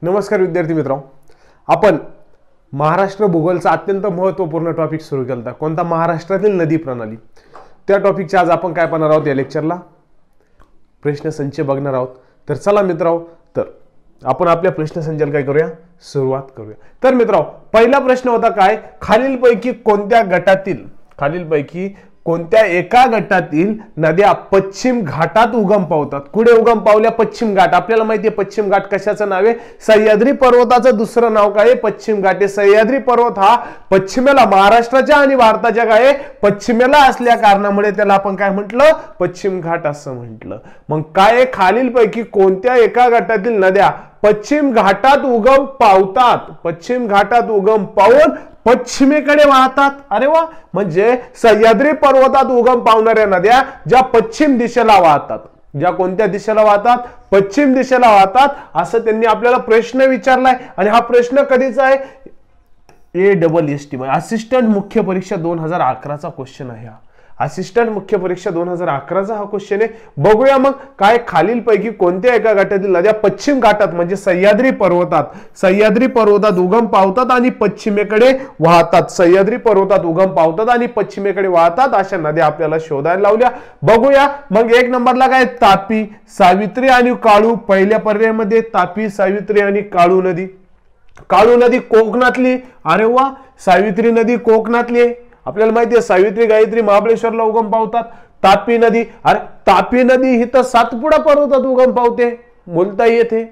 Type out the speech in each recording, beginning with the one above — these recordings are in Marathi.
नमस्कार विद्यार्थी मित्रांनो, आपण महाराष्ट्र भूगोलचा अत्यंत महत्त्वपूर्ण टॉपिक सुरू केला होता. कोणता? महाराष्ट्रातील नदी प्रणाली. त्या टॉपिकच्या आज आपण काय पाहणार आहोत? या लेक्चरला प्रश्नसंच बघणार आहोत. तर चला मित्रांनो, तर आपण आपल्या प्रश्नसंचाला काय करूया? सुरुवात करूया. तर मित्रांनो, पहिला प्रश्न होता काय? खालीलपैकी कोणत्या एका गटातील नद्या पश्चिम घाटात उगम पावतात? कुठे उगम पावल्या? पश्चिम घाट. आपल्याला माहिती आहे पश्चिम घाट कशाचं नाव आहे? सह्याद्री पर्वताचं दुसरं नाव काय आहे? पश्चिम घाट आहे. सह्याद्री पर्वत हा पश्चिमेला, महाराष्ट्राच्या आणि भारताच्या काय पश्चिमेला असल्या कारणामुळे त्याला आपण काय म्हटलं? पश्चिम घाट असं म्हटलं. मग काय? खालीलपैकी कोणत्या एका गटातील नद्या पश्चिम घाटात उगम पावतात? पश्चिम घाटात उगम पावून पश्चिमेकडे वाहतात. अरे वा, म्हणजे सह्याद्री पर्वतात उगम पावणाऱ्या नद्या ज्या पश्चिम दिशेला वाहतात, ज्या कोणत्या दिशेला वाहतात? पश्चिम दिशेला वाहतात, असं त्यांनी आपल्याला प्रश्न विचारलाय. आणि हा प्रश्न कधीचा आहे? ASST असिस्टंट मुख्य परीक्षा 2011चा क्वेश्चन आहे. असिस्टंट मुख्य परीक्षा 2011चा हा क्वेश्चन आहे. बघूया मग काय? खालीलपैकी कोणत्या एका गटातील नद्या पश्चिम घाटात म्हणजे सह्याद्री पर्वतात उगम पावतात आणि पश्चिमेकडे वाहतात? सह्याद्री पर्वतात उगम पावतात आणि पश्चिमेकडे वाहतात अशा नद्या आपल्याला शोधायला लावल्या. बघूया मग. एक नंबरला काय? तापी, सावित्री आणि काळू. पहिल्या पर्यायामध्ये तापी, सावित्री आणि काळू नदी. काळू नदी कोकणातली. अरे वा, सावित्री नदी कोकणातली आहे. आपल्याला माहिती आहे सावित्री, गायत्री महाबळेश्वरला उगम पावतात. तापी नदी, अरे तापी नदी ही तर सातपुडा पर्वतात उगम पावते, बोलता येते.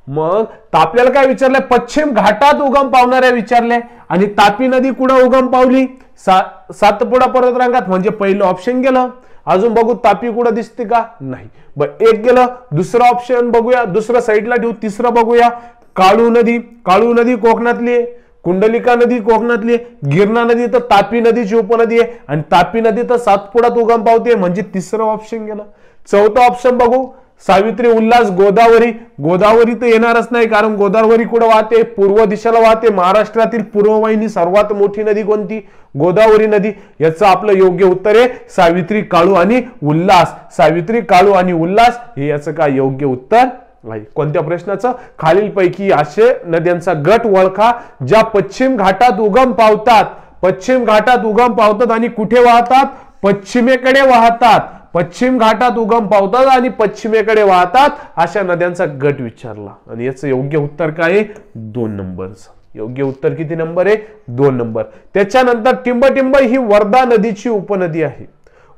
मग आपल्याला काय विचारलंय? पश्चिम घाटात उगम पावणाऱ्या विचारले. आणि तापी नदी कुठं उगम पावली? सातपुडा पर्वतरांगात, म्हणजे पहिलं ऑप्शन गेलं. अजून बघू तापी कुठं दिसते का? नाही. बरं, एक गेलं. दुसरं ऑप्शन बघूया, दुसरं साईडला ठेवू. तिसरं बघूया, काळू नदी. काळू नदी कोकणातली आहे. कुंडलिका नदी कोकणातली आहे. गिरणा नदी तर तापी नदीची उपनदी आहे आणि तापी नदी तर सातपुड्यात उगम पावते, म्हणजे तिसरं ऑप्शन गेलं. चौथं ऑप्शन बघू, सावित्री, उल्हास, गोदावरी. गोदावरी तर येणारच नाही, कारण गोदावरी कुठं वाहते? पूर्व दिशेला वाहते. महाराष्ट्रातील पूर्ववाहिनी सर्वात मोठी नदी कोणती? गोदावरी नदी. याचं आपलं योग्य उत्तर आहे सावित्री, काळू आणि उल्हास. सावित्री, काळू आणि उल्हास हे याचं काय योग्य उत्तर आहे. कोणत्या प्रश्नाचं? खालीलपैकी असे नद्यांचा गट ओळखा ज्या पश्चिम घाटात उगम पावतात. पश्चिम घाटात उगम पावतात आणि कुठे वाहतात? पश्चिमेकडे वाहतात. पश्चिम घाटात उगम पावतात आणि पश्चिमेकडे वाहतात अशा नद्यांचा गट विचारला. आणि याचं योग्य उत्तर काय आहे? 2 नंबरचं. योग्य उत्तर किती नंबर आहे? 2 नंबर. त्याच्यानंतर टिंबटिंब ही वर्धा नदीची उपनदी आहे.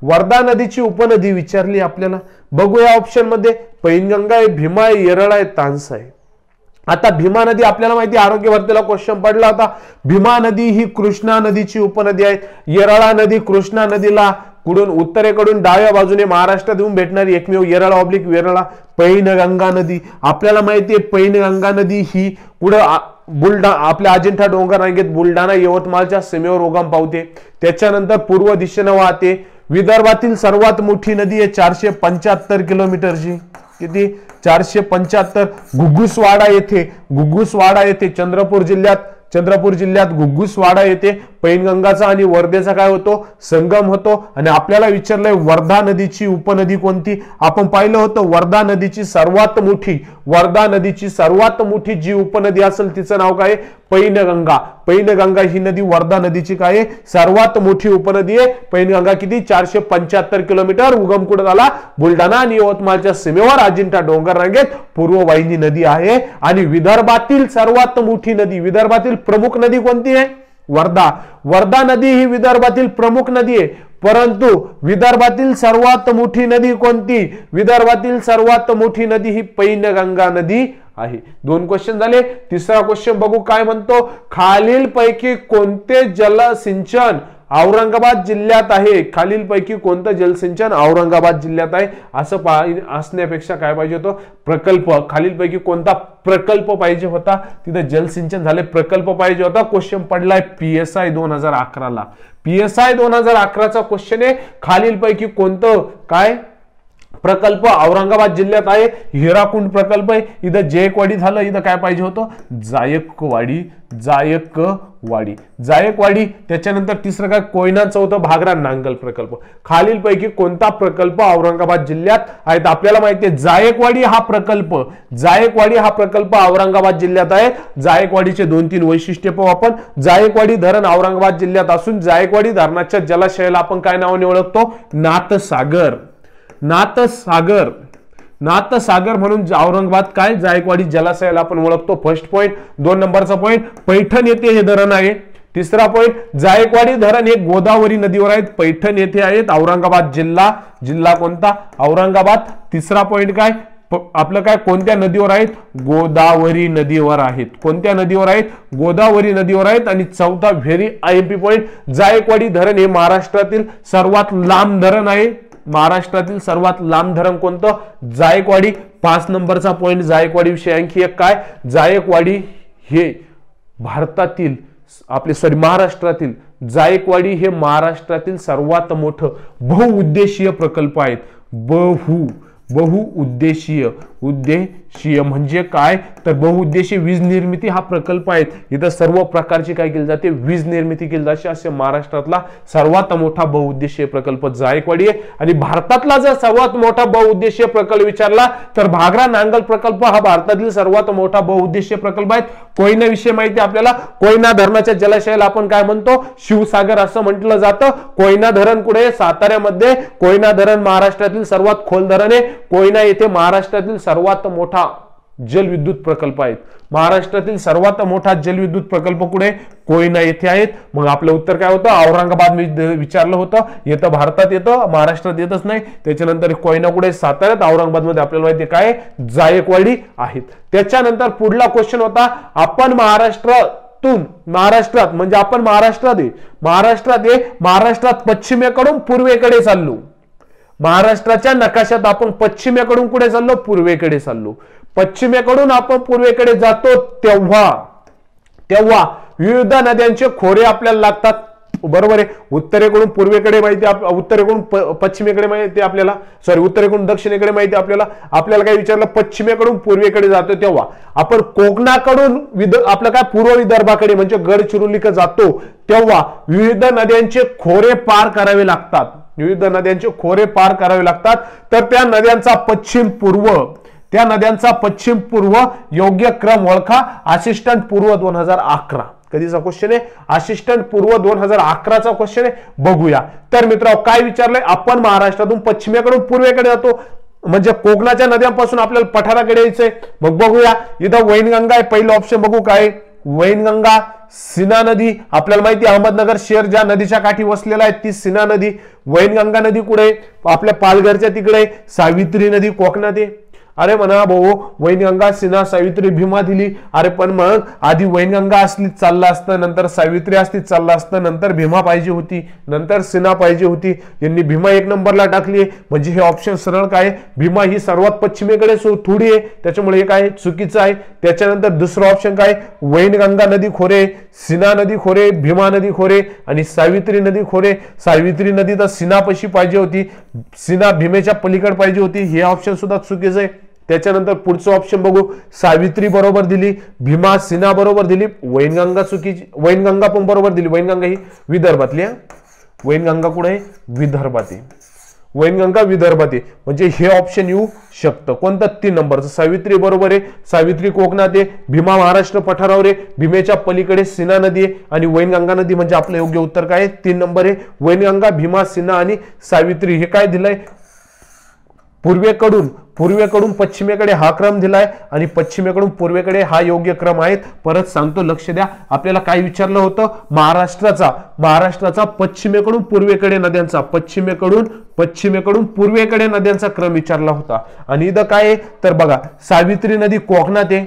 वर्धा नदीची उपनदी विचारली आपल्याला. बघूया ऑप्शन मध्ये, पैनगंगा आहे, भीमा आहे, येरळा आहे, तानसा आहे. आता भीमा नदी आपल्याला माहिती, आरोग्य भरतीला क्वेश्चन पडला होता. भीमा नदी ही कृष्णा नदीची उपनदी आहे. येरळा नदी कृष्णा नदीला कुठून? उत्तरेकडून डाव्या बाजूने महाराष्ट्रात येऊन भेटणारी एकमेव येरळा ऑब्लिक वेरळा. पैनगंगा नदी आपल्याला माहिती आहे. पैनगंगा नदी ही कुठं? आपल्या अजिंठा डोंगर रांगेत बुलढाणा यवतमाळच्या सीमेवर उगम पावते. त्याच्यानंतर पूर्व दिशेने वाहते. विदर्भातील सर्वात मोठी नदी आहे 475 किलोमीटरची. किती? 475. घुग्गुसवाडा येथे चंद्रपूर जिल्ह्यात घुग्गुसवाडा येथे पैनगंगाचा आणि वर्धेचा काय होतो? संगम होतो. आणि आपल्याला विचारलंय वर्धा नदीची उपनदी कोणती? आपण पाहिलं होतं वर्धा नदीची सर्वात मोठी जी उपनदी असेल तिचं नाव काय? पैनगंगा. पैनगंगा ही नदी वर्धा नदीची काय आहे? सर्वात मोठी उपनदी आहे. पैनगंगा किती? 475 किलोमीटर. उगम कुठं झाला? बुलढाणा आणि यवतमाळच्या सीमेवर अजिंठा डोंगर रांगेत पूर्ववाहिनी नदी आहे. आणि विदर्भातील सर्वात मोठी नदी, विदर्भातील प्रमुख नदी कोणती आहे? वर्धा नदी ही विदर्भातील प्रमुख नदी आहे. परंतु विदर्भातील सर्वात मोठी नदी कोणती? विदर्भातील सर्वात मोठी नदी ही पैनगंगा नदी आहे. 2 क्वेश्चन झाले. तिसरा क्वेश्चन बघू काय म्हणतो? खालीलपैकी कोणते जलसिंचन औरंगाबाद जिल्ह्यात आहे? खालीलपैकी कोणतं जलसिंचन औरंगाबाद जिल्ह्यात आहे? असं असण्यापेक्षा काय पाहिजे होतं? प्रकल्प. खालीलपैकी कोणता प्रकल्प पाहिजे होता? तिथे जलसिंचन झाले, प्रकल्प पाहिजे होता. क्वेश्चन पडलाय PSI 2011ला. PSI 2011चा क्वेश्चन आहे. खालीलपैकी कोणतं काय प्रकल्प औरंगाबाद जिल्ह्यात आहे, हिराकुंड प्रकल्प आहे. इथं जायकवाडी झालं, इथं काय पाहिजे होतं जायकवाडी. त्याच्यानंतर तिसरं काय कोयना, चौथं भागरा नांगल प्रकल्प. खालीलपैकी कोणता प्रकल्प औरंगाबाद जिल्ह्यात आहेत? आपल्याला माहिती आहे जायकवाडी हा प्रकल्प औरंगाबाद जिल्ह्यात आहे. जायकवाडीचे 2-3 वैशिष्ट्य पाहू आपण. जायकवाडी धरण औरंगाबाद जिल्ह्यात असून जायकवाडी धरणाच्या जलाशयाला आपण काय नावाने ओळखतो? नाथसागर म्हणून औरंगाबाद काय जायकवाडी जलाशयाला आपण ओळखतो. First point. 2 नंबरचा पॉइंट, पैठण येथे हे धरण आहे. तिसरा पॉइंट, जायकवाडी धरण हे गोदावरी नदीवर आहेत, पैठण येथे आहेत. औरंगाबाद जिल्हा कोणता? औरंगाबाद. तिसरा पॉइंट काय आपलं काय कोणत्या नदीवर आहेत? गोदावरी नदीवर आहेत. कोणत्या नदीवर आहेत? गोदावरी नदीवर आहेत. आणि चौथा व्हेरी आयएमपी पॉइंट, जायकवाडी धरण हे महाराष्ट्रातील सर्वात लांब धरण आहे. महाराष्ट्रातील सर्वात लांब धरण कोणतं? जायकवाडी. 5 नंबरचा पॉइंट जायकवाडी विषयी आणखी एक काय, जायकवाडी हे भारतातील महाराष्ट्रातील जायकवाडी हे महाराष्ट्रातील सर्वात मोठं बहुउद्देशीय प्रकल्प आहेत. बहुउद्देशीय म्हणजे काय तर बहुउद्देशीय वीज निर्मिती हा प्रकल्प आहे. इथं सर्व प्रकारची काय केली जाते? वीज निर्मिती केली जाते. असे महाराष्ट्रातला सर्वात मोठा बहुउद्देशीय प्रकल्प जायकवाडी आहे. आणि भारतातला जर सर्वात मोठा बहुउद्देशीय प्रकल्प विचारला तर भागरा नांगल प्रकल्प हा भारतातील सर्वात मोठा बहुउद्देशीय प्रकल्प आहे. कोयना विषय माहिती आपल्याला. कोयना धरणाच्या जलाशयाला आपण काय म्हणतो? शिवसागर असं म्हटलं जातं. कोयना धरण कुठे? साताऱ्यामध्ये. कोयना धरण महाराष्ट्रातील सर्वात खोल धरण आहे. कोयना येथे महाराष्ट्रातील सर्वात मोठा जलविद्युत प्रकल्प आहेत. महाराष्ट्रातील सर्वात मोठा जलविद्युत प्रकल्प कुठे? कोयना येथे आहेत. मग आपलं उत्तर काय होतं? औरंगाबाद विचारलं होतं. येतं भारतात येतं, महाराष्ट्रात येतच नाही. त्याच्यानंतर कोयना कुठे? साताऱ्यात. औरंगाबाद मध्ये आपल्याला माहिती काय? जायकवाडी आहेत. त्याच्यानंतर पुढला क्वेश्चन होता, आपण महाराष्ट्रात म्हणजे आपण महाराष्ट्रात पश्चिमेकडून पूर्वेकडे चाललो. महाराष्ट्राच्या नकाशात आपण पश्चिमेकडून कुठे चाललो? पूर्वेकडे चाललो. पश्चिमेकडून आपण पूर्वेकडे जातो तेव्हा विविध नद्यांचे खोरे आपल्याला लागतात. बरोबर आहे. उत्तरेकडून पूर्वेकडे माहिती, उत्तरेकडून पश्चिमेकडे माहिती आपल्याला, उत्तरेकडून दक्षिणेकडे माहिती आपल्याला काय विचारलं? पश्चिमेकडून पूर्वेकडे जातो तेव्हा आपण कोकणाकडून आपलं काय पूर्व विदर्भाकडे म्हणजे गडचिरोलीकडे जातो तेव्हा विविध नद्यांचे खोरे पार करावे लागतात. तर त्या नद्यांचा पश्चिम पूर्व योग्य क्रम ओळखा. असिस्टंट पूर्व 2011 कधीचा क्वेश्चन आहे? असिस्टंट पूर्व 2011चा क्वेश्चन आहे. बघूया. तर मित्रांनो काय विचारलंय? आपण महाराष्ट्रातून पश्चिमेकडून पूर्वेकडे जातो म्हणजे कोकणाच्या नद्यांपासून आपल्याला पठाराकडे यायचंय. मग बघूया. इथं वैनगंगा आहे. पहिलं ऑप्शन बघू काय? वैनगंगा. सीना नदी आपल्याला माहिती अहमदनगर शहर ज्या नदीच्या काठी वसलेला आहे ती सीना नदी. वैनगंगा नदी कुठे? आपल्या पालघरच्या तिकडे. सावित्री नदी कोकणात आहे. अरे म्हणा भाऊ वैनगंगा, सीना, सावित्री, भीमा दिली. अरे पण मग आधी वैनगंगा असलीच चाललं असतं, नंतर सावित्री असलीच चाललं असतं, नंतर भीमा पाहिजे होती, नंतर सीना पाहिजे होती. यांनी भीमा 1 नंबरला टाकली. म्हणजे हे ऑप्शन सरळ काय? भीमा ही सर्वात पश्चिमेकडे थोडी आहे, त्याच्यामुळे हे काय चुकीचं आहे. त्याच्यानंतर दुसरं ऑप्शन काय? वैनगंगा नदी खोरे, सीना नदी खोरे, भीमा नदी खोरे आणि सावित्री नदी खोरे. सावित्री नदी तर सीनापाशी पाहिजे होती, सीना भीमेच्या पलीकडे पाहिजे होती. हे ऑप्शन सुद्धा चुकीचं आहे. त्याच्यानंतर पुढचं ऑप्शन बघू. सावित्री बरोबर दिली, भीमा सीना बरोबर दिली, वैनगंगा चुकीची. वैनगंगा पण बरोबर दिली. वैनगंगा ही विदर्भातली आहे. वैनगंगा कुठे आहे? विदर्भात आहे. वैनगंगा विदर्भात आहे. म्हणजे हे ऑप्शन येऊ शकतं. कोणतं? 3 नंबरचं. सावित्री बरोबर आहे. सावित्री कोकणात आहे. भीमा महाराष्ट्र पठारावर आहे. भीमेच्या पलीकडे सीना नदी आहे आणि वैनगंगा नदी म्हणजे आपलं योग्य उत्तर काय? 3 नंबर आहे. वैनगंगा, भीमा, सीना आणि सावित्री. हे काय दिलंय? पूर्वेकडून पश्चिमेकडे हा क्रम दिलाय आणि पश्चिमेकडून पूर्वेकडे हा योग्य क्रम आहे. परत सांगतो, लक्ष द्या. आपल्याला काय विचारलं होतं? महाराष्ट्राचा पश्चिमेकडून पूर्वेकडे नद्यांचा पश्चिमेकडून पूर्वेकडे नद्यांचा क्रम विचारला होता. आणि इथं काय आहे तर बघा, सावित्री नदी कोकणात आहे.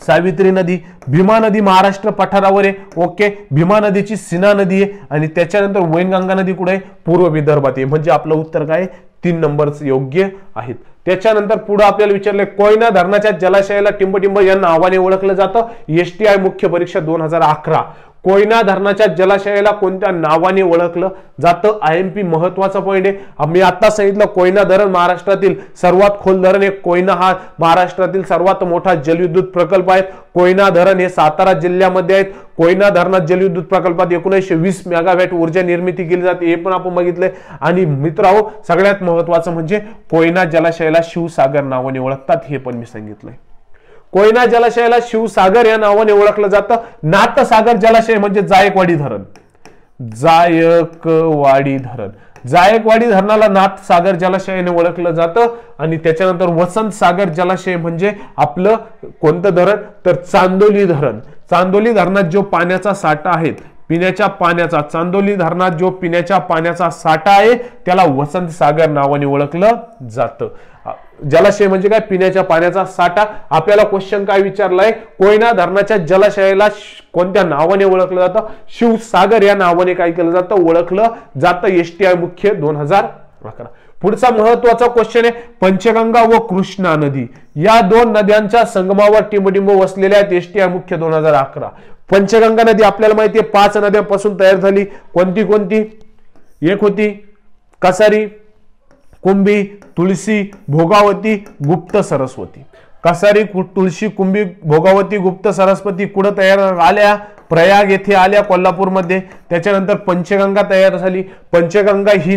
सावित्री नदी, भीमा नदी महाराष्ट्र पठारावर आहे. ओके. भीमा नदीची सीना नदी आहे आणि त्याच्यानंतर वैनगंगा नदी कुठे आहे? पूर्व विदर्भात आहे. म्हणजे आपलं उत्तर काय? 3 नंबरच योग्य आहेत. त्याच्यानंतर पुढे आपल्याला विचारले, कोयना धरणाच्या जलाशयाला टिंबटिंब या नावाने ओळखलं जातं. STI मुख्य परीक्षा 2011. कोयना धरणाच्या जलाशयाला कोणत्या नावाने ओळखलं जातं? IMP महत्वाचा पॉइंट आहे. मी आता सांगितलं कोयना धरण महाराष्ट्रातील सर्वात खोल धरण आहे. कोयना हा महाराष्ट्रातील सर्वात मोठा जलविद्युत प्रकल्प आहे. कोयना धरण हे सातारा जिल्ह्यामध्ये आहेत. कोयना धरणात जलविद्युत प्रकल्पात 1920 मेगावॅट ऊर्जा निर्मिती केली जाते, हे पण आपण बघितलंय. आणि मित्रांनो, सगळ्यात महत्वाचं म्हणजे कोयना जलाशयाला शिवसागर नावाने ओळखतात, हे पण मी सांगितलंय. कोयना जलाशयाला शिवसागर या नावाने ओळखलं जातं. नाथसागर जलाशय म्हणजे जायकवाडी धरण. जायकवाडी धरण, जायकवाडी धरणाला नाथसागर जलाशयाने ओळखलं जातं. आणि त्याच्यानंतर वसंत सागर जलाशय म्हणजे आपलं कोणतं धरण? तर चांदोली धरण. चांदोली धरणात जो पाण्याचा साठा आहे, पिण्याच्या पाण्याचा, चांदोली धरणात जो पिण्याच्या पाण्याचा साठा आहे त्याला वसंत सागर नावाने ओळखलं जातं. जलाशय म्हणजे काय? पिण्याच्या पाण्याचा साठा. आपल्याला क्वेश्चन काय विचारलाय? कोयना धरणाच्या जलाशयाला कोणत्या नावाने ओळखलं जातं? शिवसागर या नावाने काय केलं जातं? ओळखलं जातं. STI मुख्य 2011. पुढचा महत्वाचा क्वेश्चन आहे, पंचगंगा व कृष्णा नदी या दोन नद्यांच्या संगमावर टिंबटिंब वसलेल्या आहेत. STI मुख्य 2011. पंचगंगा नदी आपल्याला माहिती आहे 5 नद्यांपासून तयार झाली. कोणती कोणती? एक होती कसारी, कुंभी, तुळशी, भोगावती, गुप्त सरस्वती. कसारी, तुळशी, कुंभी, भोगावती, गुप्त सरस्वती कुठं तयार आल्या? प्रयाग येथे आल्या, कोल्हापूरमध्ये. त्याच्यानंतर पंचगंगा तयार झाली. पंचगंगा ही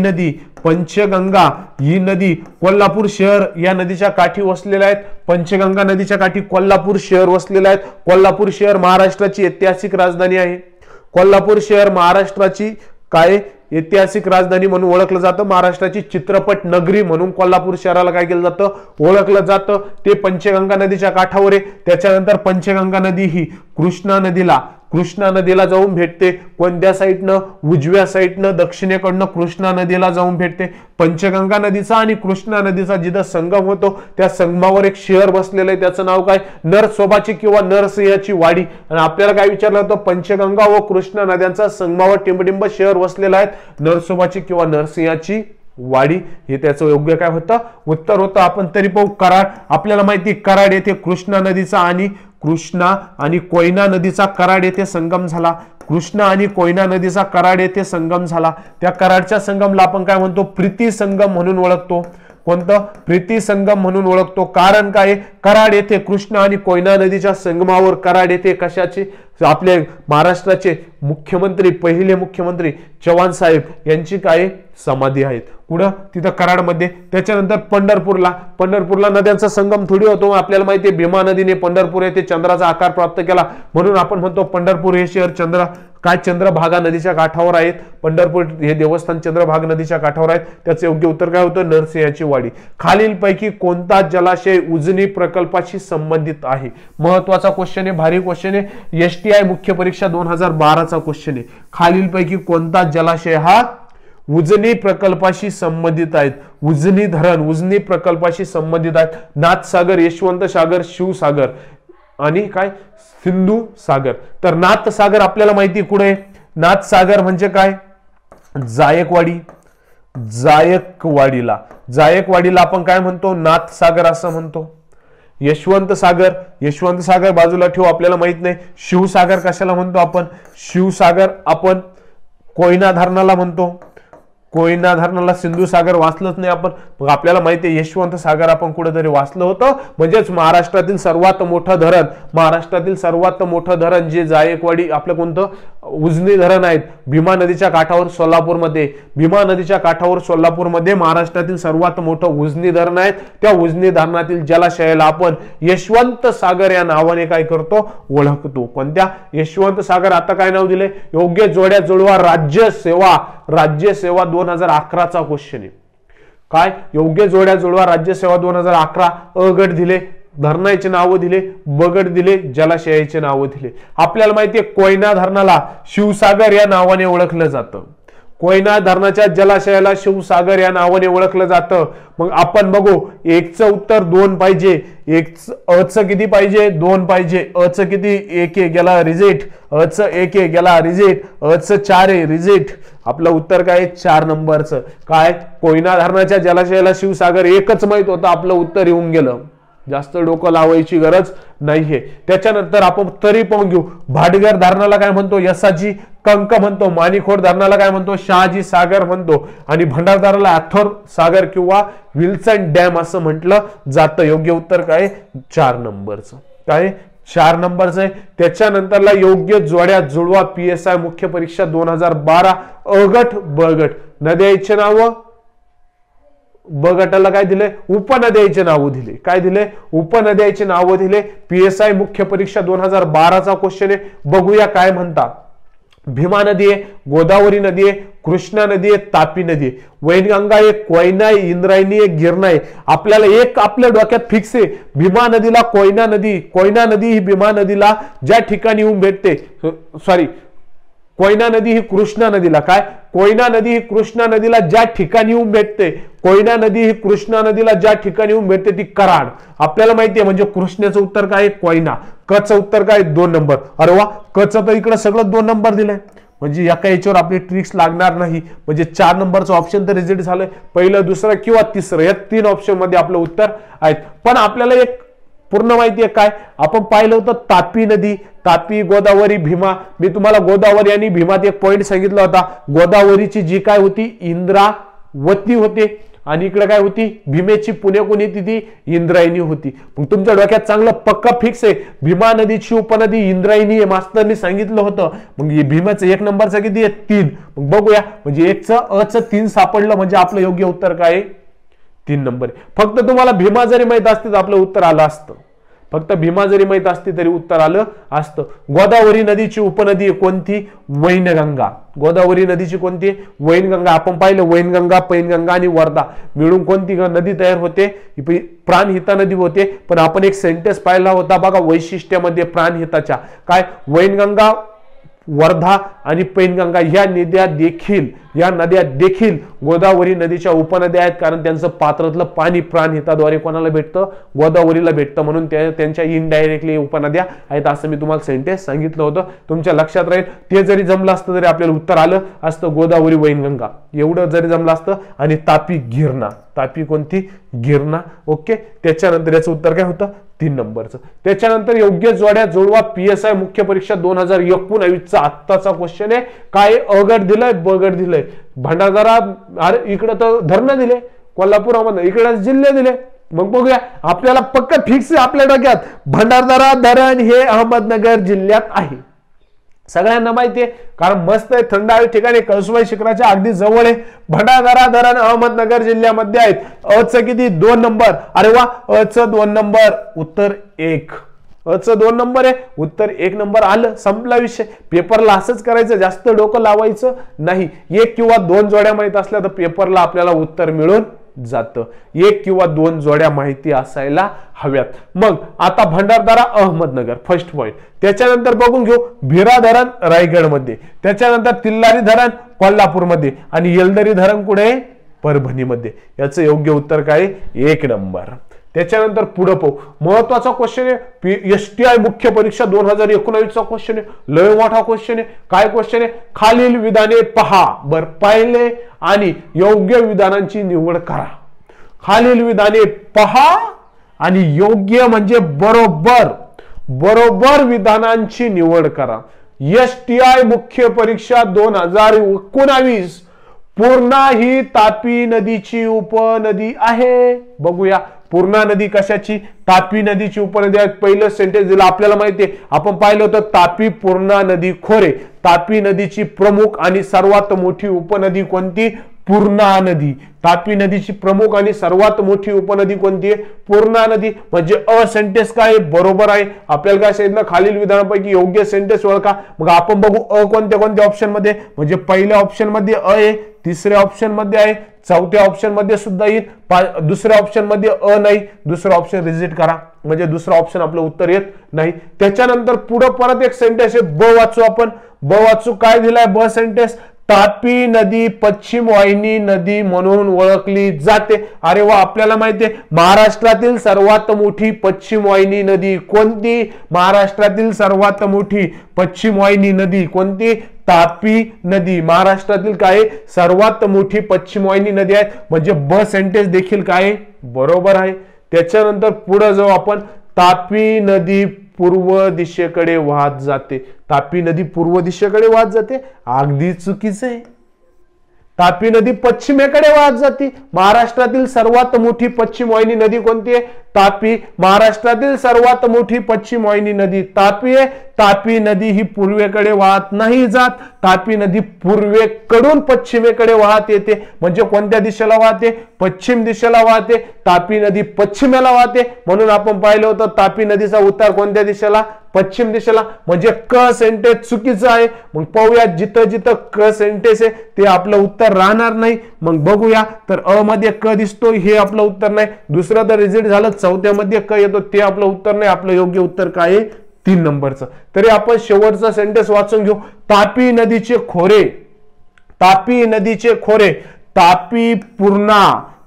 नदी कोल्हापूर शहर या नदीच्या काठी वसलेल्या आहेत. पंचगंगा नदीच्या काठी कोल्हापूर शहर वसलेलं आहेत. कोल्हापूर शहर महाराष्ट्राची ऐतिहासिक राजधानी आहे. कोल्हापूर शहर महाराष्ट्राची काय ऐतिहासिक राजधानी म्हणून ओळखलं जातं. महाराष्ट्राची चित्रपट नगरी म्हणून कोल्हापूर शहराला काय केलं जातं? ओळखलं जातं. ते पंचगंगा नदीच्या काठावर आहे. त्याच्यानंतर पंचगंगा नदी ही कृष्णा नदीला जाऊन भेटते. कोणत्या साईडनं? उजव्या साईडनं, दक्षिणेकडनं कृष्णा नदीला जाऊन भेटते. पंचगंगा नदीचा आणि कृष्णा नदीचा जिथं संगम होतो त्या संगमावर एक शहर बसलेलं आहे, त्याचं नाव काय? नरसोबाची किंवा नरसिंहाची वाडी. आणि आपल्याला काय विचारलं होतं? पंचगंगा व कृष्णा नद्यांचा संगमावर टिंबटिंब शहर वसलेलं आहे, नरसोबाची किंवा नरसिंहाची वाडी. हे त्याचं योग्य काय होतं? उत्तर होतं. आपण तरी पाहू कराड. आपल्याला माहिती कराड येथे कृष्णा आणि कोयना नदीचा कराड येथे संगम झाला. कृष्णा आणि कोयना नदीचा कराड येथे संगम झाला. त्या कराडच्या संगमला आपण काय म्हणतो? प्रीती संगम म्हणून ओळखतो. कोणतं? प्रीती संगम म्हणून ओळखतो. कारण काय? कराड येथे कृष्णा आणि कोयना नदीच्या संगमावर कराड येथे कशाचे? आपले महाराष्ट्राचे मुख्यमंत्री, पहिले मुख्यमंत्री चव्हाण साहेब यांची काय समाधी आहेत. कुठं? तिथं कराडमध्ये. त्याच्यानंतर पंढरपूरला नद्यांचा संगम थोडी होतो. आपल्याला माहिती आहे भीमा नदीने पंढरपूर येथे चंद्राचा आकार प्राप्त केला, म्हणून आपण म्हणतो पंढरपूर हे शहर चंद्रभागा नदीच्या काठावर आहेत. पंढरपूर हे देवस्थान चंद्रभागा नदीच्या काठावर आहेत. त्याचं योग्य उत्तर काय होतं? नरसिंहाची वाडी. खालीलपैकी कोणता जलाशय उजनी प्रकल्पाशी संबंधित आहे? महत्वाचा क्वेश्चन आहे, भारी क्वेश्चन आहे. STI मुख्य परीक्षा 2012चा क्वेश्चन आहे. खालीलपैकी कोणता जलाशय हा उजनी प्रकल्पाशी संबंधित आहेत? उजनी धरण उजनी प्रकल्पाशी संबंधित आहेत. नाथसागर, यशवंत सागर, शिवसागर आणि काय? सिंधू सागर. तर नाथसागर आपल्याला माहिती कुठे? नाथसागर म्हणजे काय? जायकवाडीला आपण काय म्हणतो? नाथसागर असं म्हणतो. यशवंत सागर बाजूला ठेवू, आपल्याला माहित नाही. शिवसागर कशाला म्हणतो आपण? शिवसागर आपण कोयना धरणाला म्हणतो. कोयना धरणाला सिंधू सागर वाचलंच नाही आपण. मग आपल्याला माहिती आहे यशवंत सागर आपण कुठेतरी वाचलं होतं. म्हणजेच महाराष्ट्रातील सर्वात मोठं धरण जे जायकवाडी आपलं कोणतं? उजनी धरण आहेत. भीमा नदीच्या काठावर सोलापूरमध्ये महाराष्ट्रातील सर्वात मोठं उजनी धरण आहे. त्या उजनी धरणातील जलाशयाला आपण यशवंत सागर या नावाने काय करतो? ओळखतो. कोणत्या? यशवंत सागर. आता काय नाव दिले? योग्य जोड्या जुळवा राज्यसेवा 2011चा क्वेश्चन आहे. काय? योग्य जोड्या जुळवा राज्यसेवा 2011. अ गट दिले, धरणाचे नाव दिले, बगट दिले, जलाशयाचे नाव दिले. आपल्याला माहिती आहे कोयना धरणाला शिवसागर या नावाने ओळखलं जातं. कोयना धरणाच्या जलाशयाला शिवसागर या नावाने ओळखलं जातं. मग आपण बघू, एकचं उत्तर 2 पाहिजे. अचं किती पाहिजे? 2 पाहिजे. अचं किती? 1 गेला रिजेक्ट. अचं 1 गेला रिजेक्ट. अचं 4 रिजेक्ट. आपलं उत्तर काय? 4 नंबरचं. काय? कोयना धरणाच्या जलाशयाला शिवसागर एकच माहित होतं, आपलं उत्तर येऊन गेलं. जास्त डोकं लावायची गरज नाहीये. त्याच्यानंतर आपण तरी पाहून घेऊ. भाटघर धरणाला काय म्हणतो? यसाजी कंक म्हणतो. माणिकहोड धरणाला काय म्हणतो? शहाजी सागर म्हणतो. आणि भंडारदराला ॲथोर सागर किंवा विल्सन डॅम असं म्हटलं जातं. योग्य उत्तर काय? 4 नंबरचं. काय 4 नंबरचं आहे. त्याच्यानंतरला योग्य जोड्या जुळवा PSI मुख्य परीक्षा 2012 अ गट ब गट. नद्यांचे नाव ब गटाला काय दिले? उपनद्यांचे नाव दिले. काय दिले? उपनद्यांचे नाव दिले. PSI मुख्य परीक्षा 2012चा क्वेश्चन आहे. बघूया काय म्हणता. भीमा नदी आहे, गोदावरी नदी आहे, कृष्णा नदी आहे, तापी नदी आहे, वैनगंगा आहे, कोयना आहे, इंद्रायणी आहे, गिरणा आहे. आपल्याला एक आपल्या डोक्यात फिक्स आहे. भीमा नदीला कोयना नदी ही भीमा नदीला ज्या ठिकाणी येऊन भेटते, सॉरी कोयना नदी ही कृष्णा नदीला, काय कोयना नदी ही कृष्णा नदीला ज्या ठिकाणी येऊन भेटते, कोयना नदी ही कृष्णा नदीला ज्या ठिकाणी येऊन भेटते ती कराड. आपल्याला माहिती आहे. म्हणजे कृष्णेचं उत्तर काय? कोयना. कचं उत्तर काय? 2 नंबर. अरे वा, कचं तर इकडे सगळं 2 नंबर दिलंय. म्हणजे एका याच्यावर आपली ट्रिक्स लागणार नाही. म्हणजे 4 नंबरचं ऑप्शन तर रिजेक्ट झालंय. पहिलं, दुसरं किंवा तिसरं या 3 ऑप्शन मध्ये आपलं उत्तर आहेत. पण आपल्याला एक पूर्ण माहिती आहे काय? आपण पाहिलं होतं तापी नदी, तापी, गोदावरी, भीमा. मी तुम्हाला गोदावरी आणि भीमात एक पॉइंट सांगितला होता. गोदावरीची जी काय होती? इंद्रावती होते. आणि इकडे काय होती? भीमेची पुणे कोणी ती इंद्रायणी होती. मग तुमच्या डोक्यात चांगलं पक्का फिक्स आहे. भीमा नदीची उपनदी इंद्रायणी आहे, मास्तरनी सांगितलं होतं. मग भीमाचं 1 नंबरचं किती आहे? 3. मग बघूया. म्हणजे 1चं अचं 3 सापडलं. म्हणजे आपलं योग्य उत्तर काय आहे? 3 नंबर. फक्त तुम्हाला भीमा जरी माहित असते तर आपलं उत्तर आलं असतं. फक्त भीमा जरी माहित असते तरी उत्तर आलं असतं. गोदावरी नदीची उपनदी कोणती? वैनगंगा. गोदावरी नदीची कोणती? वैनगंगा. आपण पाहिलं वैनगंगा, पैनगंगा आणि वर्धा मिळून कोणती नदी तयार होते? प्राणहिता नदी होते. पण आपण एक सेंटेन्स पाहिला होता बघा वैशिष्ट्यामध्ये प्राणहिताच्या. काय? वैनगंगा, वर्धा आणि पैनगंगा या नद्या देखील गोदावरी नदीच्या उपनद्या आहेत. कारण त्यांचं पात्रातलं पाणी प्राणहिताद्वारे कोणाला भेटतं? गोदावरीला भेटतं. म्हणून त्यांच्या इनडायरेक्टली उपनद्या आहेत असं मी तुम्हाला सेंटेन्स सांगितलं होतं. तुमच्या लक्षात राहील. ते जरी जमलं असतं तरी आपल्याला उत्तर आलं असतं गोदावरी, वैनगंगा एवढं जरी जमलं असतं. आणि तापी, गिरणा. तापी कोणती? गिरणा. ओके. त्याच्यानंतर याचं उत्तर काय होतं? 3 नंबरचं. त्याच्यानंतर योग्य जोड्या जुळवा PSI मुख्य परीक्षा 2019चा आत्ताचा क्वेश्चन आहे. काय? अ गट दिलंय, ब गट दिलंय. भंडारदरा, अरे इकडे तर धरणं दिले, कोल्हापूर इकडे जिल्हे दिले. मग बघूया. आपल्याला पक्का फिक्स आहे आपल्या डोक्यात. भंडारदरा धरण हे अहमदनगर जिल्ह्यात आहे. सगळ्यांना माहिती आहे. कारण मस्त आहे, थंड हवेच्या ठिकाणी, कळसुबाई शिखराच्या अगदी जवळ आहे. भंडारदरा धरण अहमदनगर जिल्ह्यामध्ये आहेत. अचं किती? 2 नंबर. अरे वा, अचं 2 नंबर. उत्तर 1. अचं 2 नंबर आहे. उत्तर 1 नंबर आलं. संपला विषय. पेपरला असंच करायचं, जास्त डोकं लावायचं नाही. 1 किंवा 2 जोड्या माहित असल्या तर पेपरला आपल्याला उत्तर मिळून जातं. 1 किंवा 2 जोड्या माहिती असायला हव्यात. मग आता भंडारदरा अहमदनगर फर्स्ट पॉइंट. त्याच्यानंतर बघून घेऊ भीरा धरण रायगडमध्ये. त्याच्यानंतर तिल्लारी धरण कोल्हापूरमध्ये. आणि येलदरी धरण कुठे? परभणीमध्ये. याचं योग्य उत्तर काय? 1 नंबर. त्याच्यानंतर पुढे पाहू. महत्वाचा क्वेश्चन आहे. STI मुख्य परीक्षा 2019चा क्वेश्चन आहे. लय मोठा क्वेश्चन आहे. काय क्वेश्चन आहे? खालील विधाने पहा. बरं, पाहिले आणि योग्य विधानांची निवड करा. खालील विधाने पहा आणि योग्य म्हणजे बरोबर विधानांची निवड करा. STI मुख्य परीक्षा 2019 पूर्णा ही तापी नदीची उपनदी आहे. बघूया. पूर्णा नदी कशाची? तापी नदीची उपनदी आहे. पहिलं सेंटेन्स दिलं. आपल्याला माहितीये, आपण पाहिलं होतं तापी पूर्णा नदी खोरे. तापी नदीची प्रमुख आणि सर्वात मोठी उपनदी कोणती? पूर्णा नदी. तापी नदीची प्रमुख आणि सर्वात मोठी उपनदी कोणती आहे? पूर्णा नदी. म्हणजे अ सेंटेन्स काय? बरोबर आहे. आपल्याला काय सांगितलं? खालील विधानांपैकी योग्य सेंटेन्स ओळखा. मग आपण बघू अ कोणत्या ऑप्शन मध्ये. म्हणजे पहिल्या ऑप्शन मध्ये अ आहे, तिसऱ्या ऑप्शन मध्ये आहे, चौथ्या ऑप्शन मध्ये सुद्धा येईल, दुसऱ्या ऑप्शन मध्ये अ नाही. दुसरा ऑप्शन रिजेक्ट करा. म्हणजे दुसरा ऑप्शन आपलं उत्तर येत नाही. त्याच्यानंतर पुढे परत एक सेंटेन्स आहे. ब वाचू आपण. ब वाचू. काय दिलाय ब सेंटेन्स? तापी नदी पश्चिम वाहिनी नदी म्हणून ओळखली जाते. अरे वा, आपल्याला माहितीये महाराष्ट्रातील सर्वात मोठी पश्चिम वाहिनी नदी कोणती? महाराष्ट्रातील सर्वात मोठी पश्चिम वाहिनी नदी कोणती? तापी नदी. महाराष्ट्रातील काय? सर्वात मोठी पश्चिम वाहिनी नदी आहे. म्हणजे ब सेंटेन्स देखील काय? बरोबर आहे. त्याच्यानंतर पुढे जाऊ आपण, तापी नदी पूर्व दिशेकडे वाहत जाते. तापी नदी पूर्व दिशेकडे वाहत जाते, अगदी चुकीचं आहे. तापी नदी पश्चिमेकडे वाहत जाते. महाराष्ट्रातील सर्वात मोठी पश्चिम वाहिनी नदी कोणती आहे? तापी. महाराष्ट्रातील सर्वात मोठी पश्चिम वाहिनी नदी तापी आहे. तापी नदी ही पूर्वेकडे वाहत नाही जात. तापी नदी पूर्वेकडून पश्चिमेकडे वाहत येते. म्हणजे कोणत्या दिशेला वाहते? पश्चिम दिशेला वाहते. तापी नदी पश्चिमेला वाहते, म्हणून आपण पाहिलं होतं तापी नदीचा उतार कोणत्या दिशेला? पश्चिम दिशेला. म्हणजे क सेंटेन्स चुकीचं आहे. मग पाहूया, जिथं जिथं क सेंटेन्स आहे ते आपलं उत्तर राहणार नाही. मग बघूया, तर अ मध्ये क दिसतो, हे आपलं उत्तर नाही. दुसरं तर रिझल्ट झालं, चौथ्यामध्ये क येतो, ते आपलं उत्तर नाही. आपलं योग्य उत्तर काय आहे? 3 नंबरचं. तरी आपण शेवटचा सेंटेन्स वाचून घेऊ. तापी नदीचे खोरे, तापी नदीचे खोरे, तापी पूर्णा,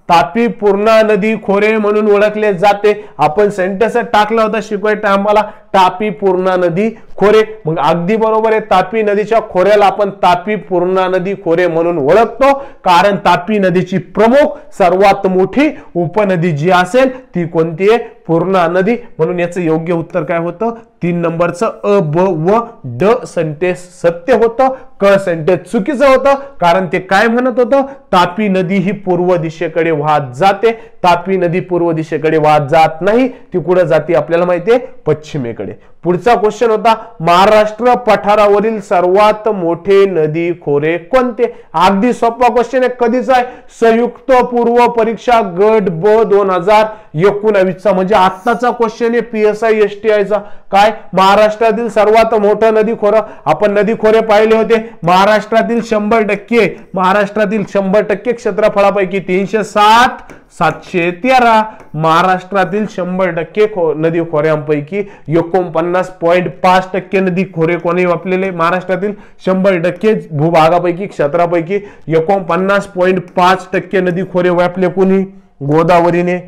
तापी पूर्णा नदी खोरे म्हणून ओळखले जाते. आपण सेंटेन्स टाकला होता शिकवायच्या टायमाला, तापी पूर्णा नदी खोरे. मग अगदी बरोबर आहे. तापी नदीच्या खोऱ्याला आपण तापी पूर्णा नदी खोरे म्हणून ओळखतो, कारण तापी नदीची प्रमुख सर्वात मोठी उपनदी जी असेल ती कोणती आहे? पूर्णा नदी. म्हणून याचं योग्य उत्तर काय होतं? 3 नंबरचं अ, ब व ड सेंटेन्स सत्य होतं. क सेंटेन्स चुकीचं होतं, कारण ते काय म्हणत होतं? तापी नदी ही पूर्व दिशेकडे वाहत जाते. तापी नदी पूर्व दिशेकडे वाहत जात नाही, ती कुठे जाते आपल्याला माहितीये? पश्चिमेकडे. पुढचा क्वेश्चन होता, महाराष्ट्र पठारावरील सर्वात मोठे नदी खोरे कोणते? अगदी सोपा क्वेश्चन आहे. कधीच आहे? संयुक्त पूर्व परीक्षा गट ब 2019 म्हणजे आत्ताचा क्वेश्चन आहे PSI STI चा. काय? महाराष्ट्रातील सर्वात मोठं नदी खोरं. आपण नदी खोरे पाहिले होते. महाराष्ट्रातील 100%, महाराष्ट्रातील 100% क्षेत्रफळापैकी 360, 713. महाराष्ट्रातील 100% नदी खोऱ्यांपैकी 49.5% नदी खोरे कोणी व्यापलेले? महाराष्ट्रातील 100% भूभागापैकी, क्षेत्रापैकी 49.5% नदी खोरे व्यापले कोणी? गोदावरीने.